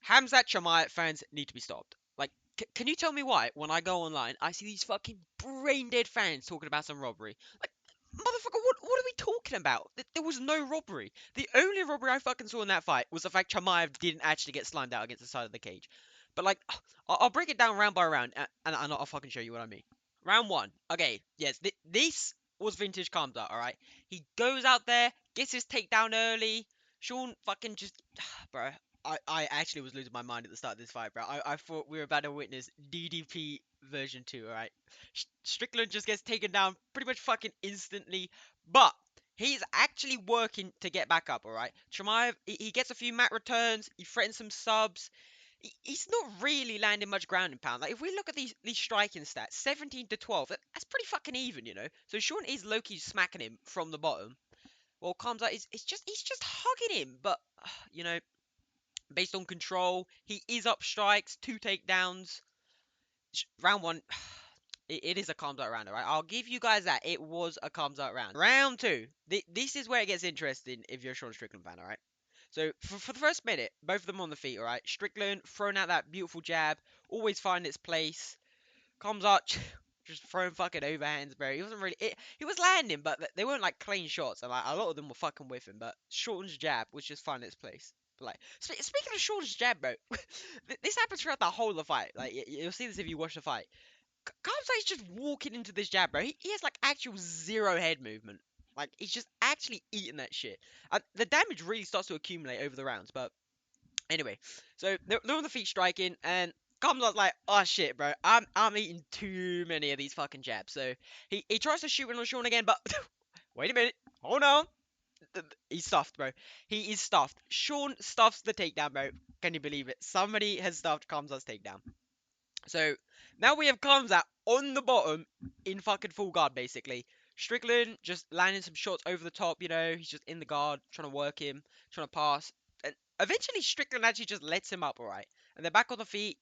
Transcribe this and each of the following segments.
Khamzat Chimaev fans need to be stopped. Like, can you tell me why when I go online I see these fucking brain dead fans talking about some robbery? Like, motherfucker, what are we talking about? There was no robbery. The only robbery I fucking saw in that fight was the fact Chimaev didn't actually get slimed out against the side of the cage. But like, I'll break it down round by round, and I'll fucking show you what I mean. Round one. Okay, yes, this was vintage Khamzat, alright? He goes out there, gets his takedown early. Sean fucking just. Bro, I actually was losing my mind at the start of this fight, bro. I thought we were about to witness DDP version 2, alright? Strickland just gets taken down pretty much fucking instantly, but he's actually working to get back up, alright? Chimaev, he gets a few mat returns, he threatens some subs, he's not really landing much ground and pound. Like if we look at these striking stats, 17 to 12, that's pretty fucking even, you know. So Sean is low-key smacking him from the bottom. Well, Khamzat is he's just hugging him, but you know, based on control, he is up strikes, 2 takedowns. Round one, it is a Khamzat round, alright? I'll give you guys that. It was a Khamzat round. Round two, this is where it gets interesting if you're a Sean Strickland fan, alright? So for the first minute, both of them on the feet, all right. Strickland throwing out that beautiful jab, always finding its place. Khamzat just throwing fucking overhands, bro. He wasn't really he was landing, but they weren't like clean shots, and like a lot of them were fucking with him. But Shorten's jab was just finding its place. But like speaking of Shorten's jab, bro, this happens throughout the whole of the fight. Like you'll see this if you watch the fight. Khamzat's just walking into this jab, bro. He has like actual zero head movement. Like he's just actually eating that shit. The damage really starts to accumulate over the rounds. But anyway, so they're on the feet striking, and Khamzat's like, oh shit, bro, I'm eating too many of these fucking jabs. So he tries to shoot on Sean again, but wait a minute, hold on. He's stuffed, bro. He is stuffed. Sean stuffs the takedown, bro. Can you believe it? Somebody has stuffed Khamzat's takedown. So now we have Khamzat on the bottom in fucking full guard, basically. Strickland just landing some shots over the top, you know. He's just in the guard, trying to work him, trying to pass. And eventually, Strickland actually just lets him up, alright. And they're back on the feet,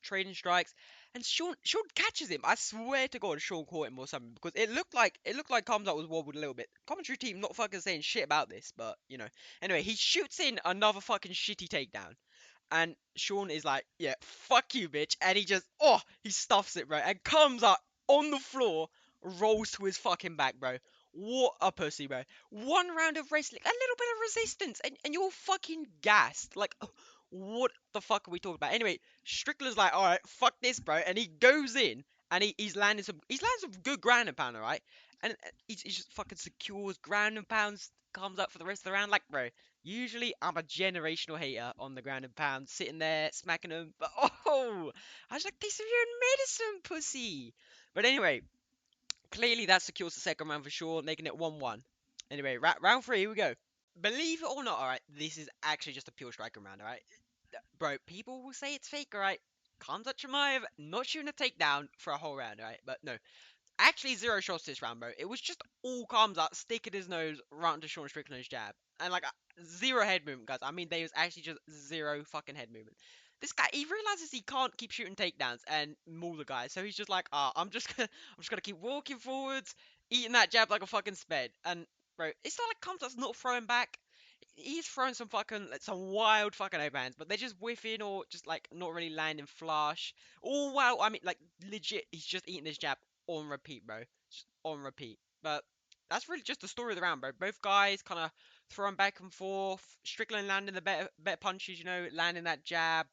trading strikes. And Sean catches him. I swear to God, Sean caught him or something because it looked like Khamzat was wobbled a little bit. Commentary team not fucking saying shit about this, but you know. Anyway, he shoots in another fucking shitty takedown. And Sean is like, yeah, fuck you, bitch. And he stuffs it, bro. And comes up on the floor, rolls to his fucking back, bro. What a pussy, bro. One round of wrestling, a little bit of resistance, and you're fucking gassed. Like, what the fuck are we talking about? Anyway, Strickland's like, alright, fuck this, bro. And he goes in, and he's landing some good ground and pound, alright? And he just fucking secures ground and pounds, comes up for the rest of the round. Like, bro, usually, I'm a generational hater on the ground and pound, sitting there smacking them. But I was like, this is your medicine, pussy. But anyway, clearly that secures the second round for sure, making it 1-1. Anyway, round three, here we go. Believe it or not, alright, this is actually just a pure striking round, alright? Bro, people will say it's fake, alright? Khamzat Chimaev not shooting a takedown for a whole round, alright? But no, actually, zero shots this round, bro. It was just all Khamzat sticking his nose right into Sean Strickland's jab. And like, zero head movement, guys. I mean, there was actually just zero fucking head movement. This guy, he realizes he can't keep shooting takedowns and maul the guy. So he's just like, I'm just gonna keep walking forwards, eating that jab like a fucking sped. And, bro, it's not like Khamzat's not throwing back. He's throwing some fucking, like, some wild fucking overhands, but they're just whiffing or just, like, not really landing flush. Oh, wow, I mean, like, legit, he's just eating this jab on repeat, bro. Just on repeat. But that's really just the story of the round, bro. Both guys kind of throwing back and forth. Strickland landing the better punches, you know, landing that jab.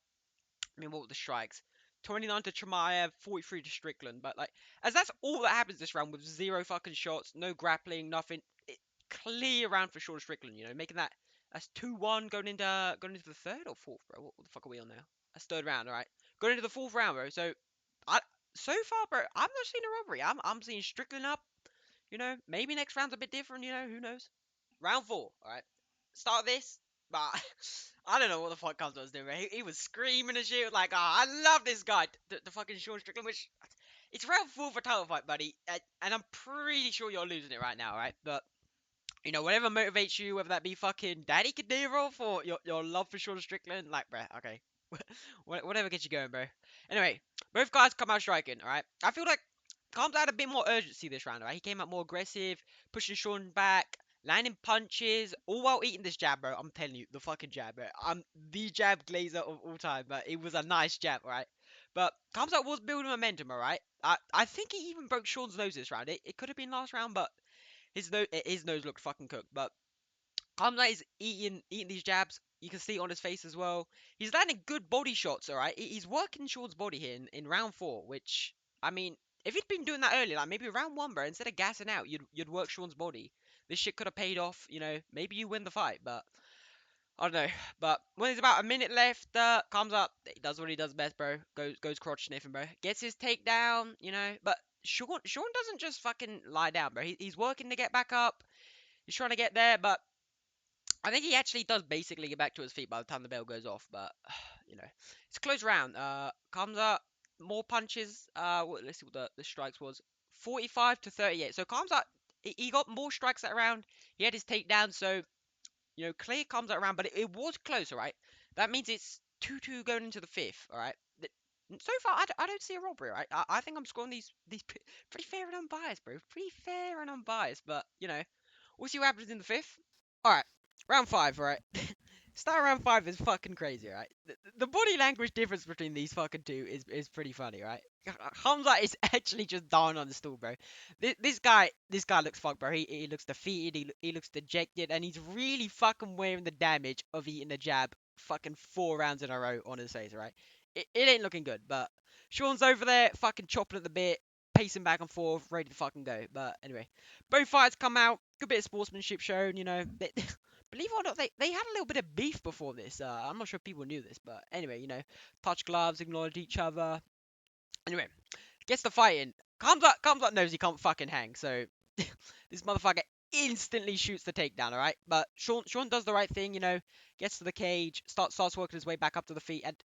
I mean, what were the strikes? 29 to Chimaev, 43 to Strickland. But like, as that's all that happens this round with zero fucking shots, no grappling, nothing. Clear round for Sean Strickland, you know, making that's 2-1 going into the third or fourth, bro. What the fuck are we on now? That's third round, all right. Going into the fourth round, bro. I so far, bro, I'm not seeing a robbery. I'm seeing Strickland up. You know, maybe next round's a bit different. You know, who knows? Round four, all right. Start this, but I don't know what the fuck Cubs was doing. Bro. He was screaming and shit, like, oh, I love this guy, the fucking Sean Strickland. Which it's round four for title fight, buddy, and I'm pretty sure you're losing it right now, all right? But you know, whatever motivates you, whether that be fucking Daddy Kadyrov or your love for Sean Strickland, like, bro, okay. Whatever gets you going, bro. Anyway, both guys come out striking, alright? I feel like Combs had a bit more urgency this round, right? He came out more aggressive, pushing Sean back, landing punches, all while eating this jab, bro. I'm telling you, the fucking jab, bro. I'm the jab glazer of all time, but it was a nice jab, right? But Khamzat was building momentum, alright? I think he even broke Sean's nose this round. It could have been last round, but his nose looked fucking cooked. But Khamzat is eating these jabs. You can see it on his face as well. He's landing good body shots, alright? He's working Sean's body here in round 4, which, I mean, if he'd been doing that earlier, like maybe round 1, bro, instead of gassing out, you'd work Sean's body. This shit could have paid off, maybe you win the fight, but I don't know. But when there's about a minute left, comes up, he does what he does best, bro. Goes crotch sniffing, bro. Gets his takedown, but Sean doesn't just fucking lie down, bro. He's working to get back up. He's trying to get there, but I think he actually does basically get back to his feet by the time the bell goes off. But it's a close round. Comes up, more punches. Let's see what the strikes was. 45 to 38. So comes up, he got more strikes that round. He had his takedown, so clear comes out around, but it was close, all right? That means it's 2-2 going into the fifth, all right? So far, I don't see a robbery, right? I think I'm scoring these pretty fair and unbiased, bro. Pretty fair and unbiased, but, we'll see what happens in the fifth. All right, round 5, all right? Start round 5 is fucking crazy, right? The body language difference between these fucking two is pretty funny, right? Hamza is actually just down on the stool, bro. This guy looks fucked, bro. He looks defeated. He looks dejected, and he's really fucking wearing the damage of eating a jab, fucking 4 rounds in a row on his face, right? It ain't looking good, but Sean's over there, fucking chopping at the bit, pacing back and forth, ready to fucking go. But anyway, both fights come out. Good bit of sportsmanship shown, believe it or not, they had a little bit of beef before this. I'm not sure if people knew this, but anyway, touch gloves, acknowledge each other. Anyway, gets the fight in. Comes up knows he can't fucking hang, so this motherfucker instantly shoots the takedown, alright? But Sean does the right thing, gets to the cage, starts working his way back up to the feet, and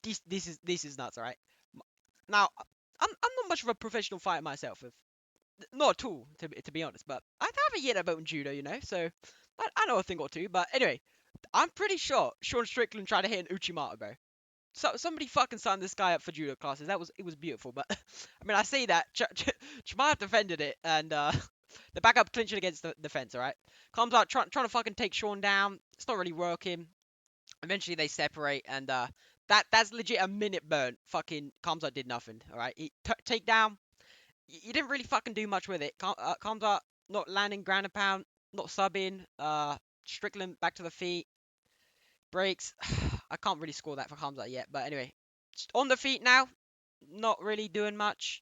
this is nuts, alright? Now, I'm not much of a professional fighter myself, not at all, to be honest, but I have a year about in judo, so I know a thing or two. But anyway, I'm pretty sure Sean Strickland tried to hit an Uchimata, bro. So somebody fucking signed this guy up for judo classes. It was beautiful, but I mean I say that Chimaev defended it, and the backup clinching against the fence. All right, comes out trying to fucking take Sean down. It's not really working. Eventually they separate, and that's legit a minute burn. Fucking comes out did nothing. All right, he take down. You didn't really fucking do much with it. Comes out not landing ground and pound, not subbing. Strickland back to the feet. Breaks. I can't really score that for Khamzat yet, but anyway, on the feet now. Not really doing much.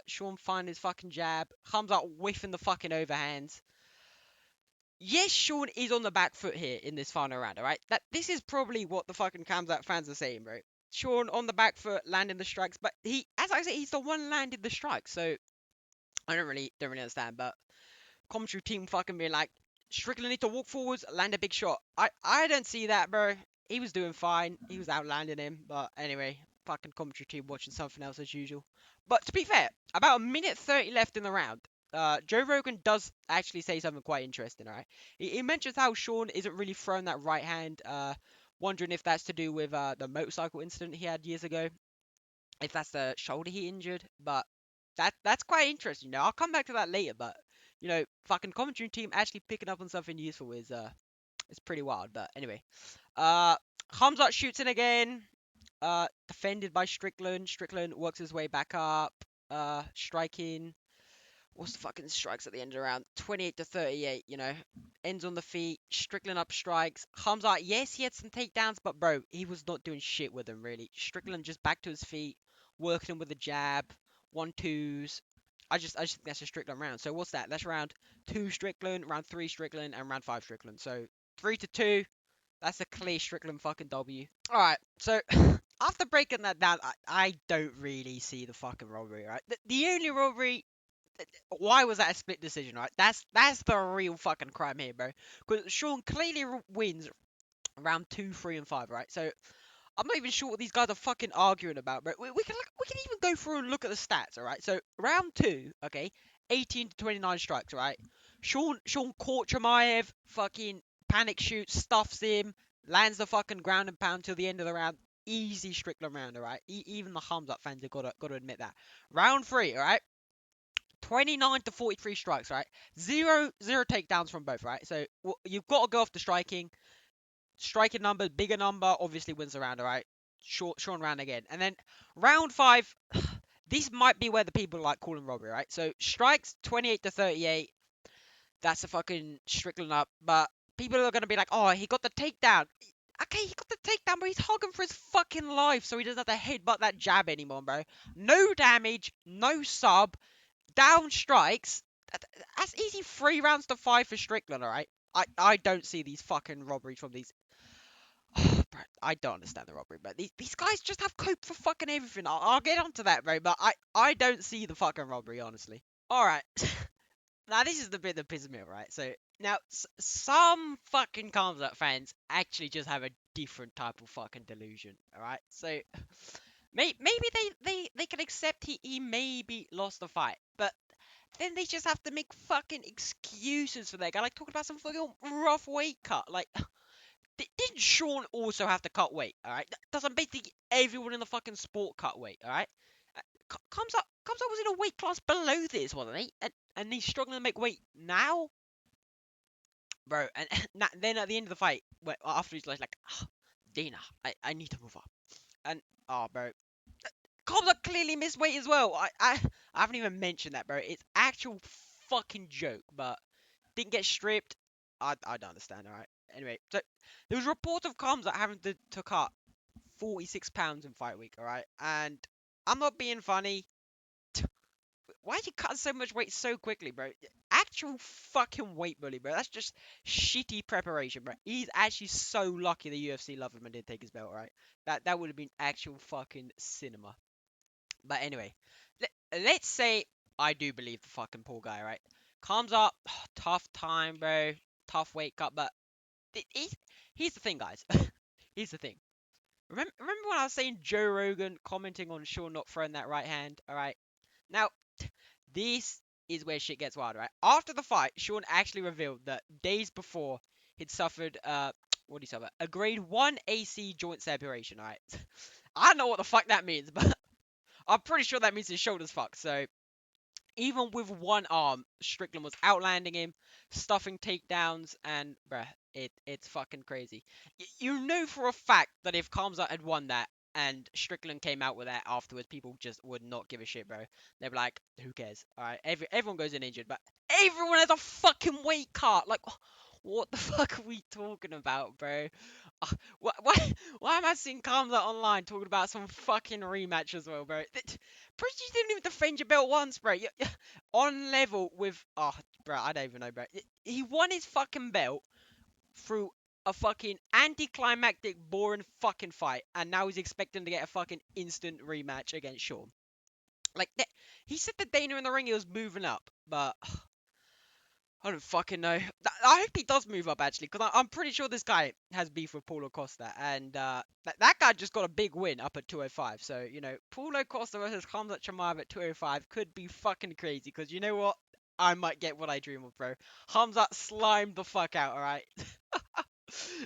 Sean find his fucking jab. Khamzat whiffing the fucking overhands. Yes, Sean is on the back foot here in this final round, alright? This is probably what the fucking Khamzat fans are saying, bro. Sean on the back foot, landing the strikes, but as I say, he's the one landing the strikes, so I don't really understand, but commentary team fucking being like, Strickland need to walk forwards, land a big shot. I don't see that, bro. He was doing fine. He was outlanding him. But anyway, fucking commentary team watching something else as usual. But to be fair, about a minute 30 left in the round. Joe Rogan does actually say something quite interesting, alright? He mentions how Sean isn't really throwing that right hand. Wondering if that's to do with the motorcycle incident he had years ago. If that's the shoulder he injured. But that's quite interesting. I'll come back to that later, but fucking commentary team actually picking up on something useful is pretty wild. But anyway, Khamzat shoots in again. Defended by Strickland. Strickland works his way back up. Striking. What's the fucking strikes at the end of the round? 28 to 38. Ends on the feet. Strickland up strikes. Khamzat, yes, he had some takedowns, but bro, he was not doing shit with them really. Strickland just back to his feet, working him with a jab, 1-2s. I just think that's a Strickland round. So what's that? That's round 2 Strickland, round 3 Strickland, and round 5 Strickland. So 3-2. That's a clear Strickland fucking W. All right. So after breaking that down, I don't really see the fucking robbery. Right. The only robbery. Why was that a split decision? Right. That's the real fucking crime here, bro. Because Sean clearly wins round 2, 3, and 5. Right. So I'm not even sure what these guys are fucking arguing about, bro. We can even go through and look at the stats, all right? So round 2, okay, 18 to 29 strikes, all right? Sean caught Chimaev, fucking panic shoots, stuffs him, lands the fucking ground and pound till the end of the round. Easy Strickland round, all right? Even the Khamzat fans have got to admit that. Round 3, all right? 29 to 43 strikes, right? Zero takedowns from both, right? So you've got to go off the striking number, bigger number, obviously wins the round, alright? Sean round again. And then round 5, this might be where the people like calling robbery, right? So strikes 28 to 38. That's a fucking Strickland up. But people are going to be like, oh, he got the takedown. Okay, he got the takedown, but he's hogging for his fucking life, so he doesn't have to headbutt that jab anymore, bro. No damage, no sub, down strikes. That's easy 3 rounds to 5 for Strickland, alright? I don't see these fucking robberies from these. Bro, I don't understand the robbery, but these guys just have cope for fucking everything. I'll get onto that, bro, but I don't see the fucking robbery, honestly. Alright, now this is the bit that pisses me off, right? So, now, some fucking Khamzat fans actually just have a different type of fucking delusion, alright? So, maybe they can accept he maybe lost the fight, but then they just have to make fucking excuses for that guy, like talking about some fucking rough weight cut, like. Didn't Sean also have to cut weight? All right, doesn't basically everyone in the fucking sport cut weight? All right, comes up was in a weight class below this, wasn't he? And he's struggling to make weight now, bro. And then at the end of the fight, after he's like, "Ah, Dana, I need to move up, and oh, bro, comes up clearly missed weight as well. I haven't even mentioned that, bro. It's actual fucking joke, but didn't get stripped. I don't understand. All right. Anyway, so there was reports of Khamzat having to cut 46 pounds in fight week. All right, and I'm not being funny. Why did you cut so much weight so quickly, bro? Actual fucking weight bully, bro. That's just shitty preparation, bro. He's actually so lucky the UFC loved him and didn't take his belt, right? That would have been actual fucking cinema. But anyway, let's say I do believe the fucking poor guy, right? Comes up, tough time, bro. Tough weight cut, but here's the thing, guys. Here's the thing. Remember when I was saying Joe Rogan commenting on Sean not throwing that right hand? All right. Now, this is where shit gets wild, right? After the fight, Sean actually revealed that days before he'd suffered what did he suffer? A grade 1 AC joint separation. All right. I don't know what the fuck that means, but I'm pretty sure that means his shoulder's fucked. So even with one arm, Strickland was outlanding him, stuffing takedowns, and bruh, it's fucking crazy. You know for a fact that if Khamzat had won that and Strickland came out with that afterwards, people just would not give a shit, bro. They'd be like, who cares? Alright, everyone goes in injured, but everyone has a fucking weight cut. Like, what the fuck are we talking about, bro? Why am I seeing Khamzat online talking about some fucking rematch as well, bro? Pretty you didn't even defend your belt once, bro. You're on level with. Oh, bro, I don't even know, bro. He won his fucking belt through a fucking anticlimactic, boring fucking fight, and now he's expecting to get a fucking instant rematch against Shawn. Like, he said that Dana in the ring he was moving up, but I don't fucking know. I hope he does move up, actually, because I'm pretty sure this guy has beef with Paulo Costa. And that guy just got a big win up at 205. So, you know, Paulo Costa versus Khamzat Chimaev at 205 could be fucking crazy. Because you know what? I might get what I dream of, bro. Khamzat slimed the fuck out, alright?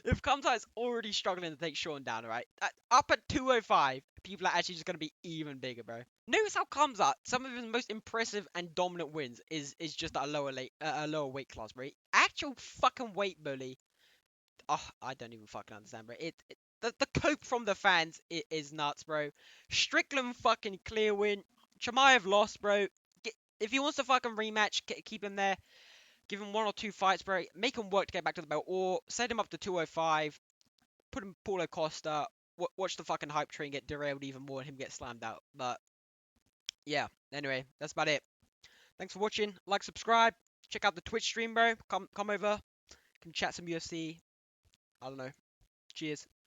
If Khamzat is already struggling to take Sean down, alright? Up at 205, people are actually just going to be even bigger, bro. Notice how Khamzat, some of his most impressive and dominant wins is just at a lower weight class, bro. Actual fucking weight bully. Oh, I don't even fucking understand, bro. The cope from the fans is nuts, bro. Strickland fucking clear win. Chimaev lost, bro. If he wants to fucking rematch, keep him there. Give him 1 or 2 fights, bro. Make him work to get back to the belt, or set him up to 205. Put him Paulo Costa. Watch the fucking hype train get derailed even more and him get slammed out. But yeah, anyway, that's about it. Thanks for watching. Like, subscribe. Check out the Twitch stream, bro. Come over. Can chat some UFC. I don't know. Cheers.